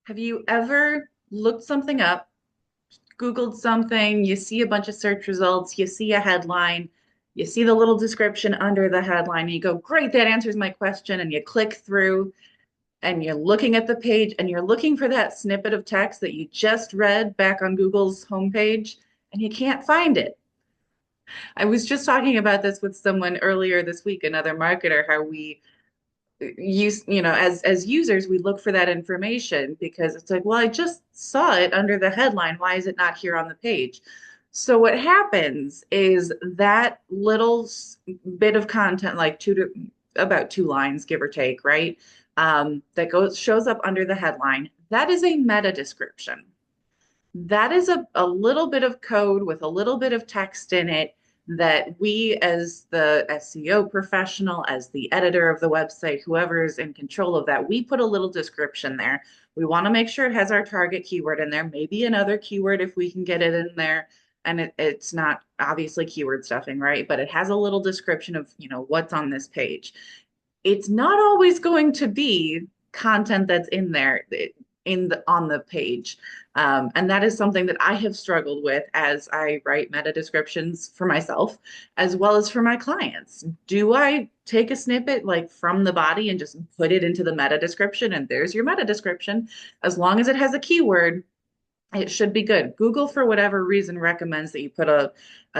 Have you ever looked something up, Googled something, you see a bunch of search results, you see a headline, you see the little description under the headline, and you go, great, that answers my question. And you click through and you're looking at the page and you're looking for that snippet of text that you just read back on Google's homepage and you can't find it. I was just talking about this with someone earlier this week, another marketer, how we use, as users, we look for that information because it's like, well, I just saw it under the headline. Why is it not here on the page? So what happens is that little bit of content, like about 2 lines, give or take, right? That shows up under the headline. That is a meta description. That is a little bit of code with a little bit of text in it that we, as the SEO professional, as the editor of the website, whoever is in control of that, we put a little description there. We want to make sure it has our target keyword in there, maybe another keyword if we can get it in there. And it's not obviously keyword stuffing, right? But it has a little description of, what's on this page. It's not always going to be content that's in there on the page. And that is something that I have struggled with as I write meta descriptions for myself as well as for my clients. Do I take a snippet like from the body and just put it into the meta description and there's your meta description? As long as it has a keyword, it should be good. Google, for whatever reason, recommends that you put a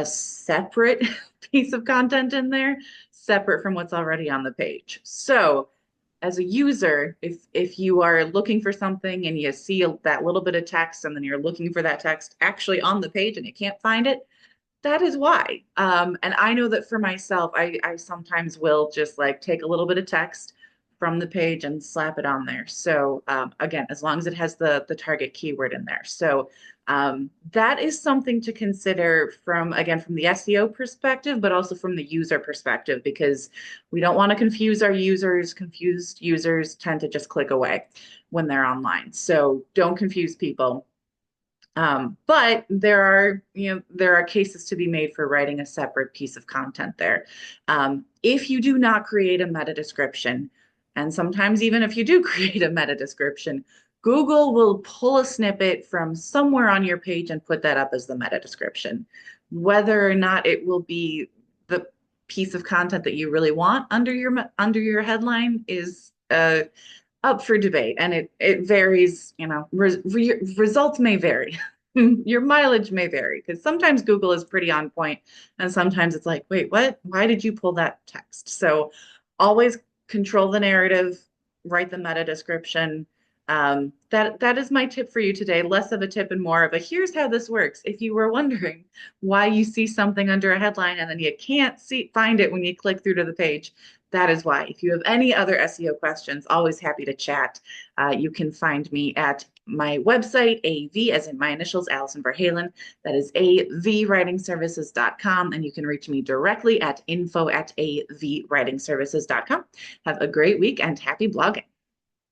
separate piece of content in there, separate from what's already on the page. So as a user, if you are looking for something and you see that little bit of text and then you're looking for that text actually on the page and you can't find it, that is why. And I know that for myself, I sometimes will just like take a little bit of text from the page and slap it on there. So again, as long as it has the target keyword in there. So that is something to consider from the SEO perspective, but also from the user perspective, because we don't want to confuse our users. Confused users tend to just click away when they're online. So don't confuse people. But there are cases to be made for writing a separate piece of content there. If you do not create a meta description, and sometimes even if you do create a meta description, Google will pull a snippet from somewhere on your page and put that up as the meta description. Whether or not it will be the piece of content that you really want under your headline is up for debate, and it varies. Results may vary. Your mileage may vary because sometimes Google is pretty on point, and sometimes it's like, wait, what? Why did you pull that text? So always control the narrative, write the meta description. That is my tip for you today. Less of a tip and more of a here's how this works. If you were wondering why you see something under a headline and then you can't find it when you click through to the page, that is why. If you have any other SEO questions, always happy to chat. You can find me at my website, AV, as in my initials, Allison Verhalen. That is avwritingservices.com. And you can reach me directly at info@avwritingservices.com. Have a great week and happy blogging.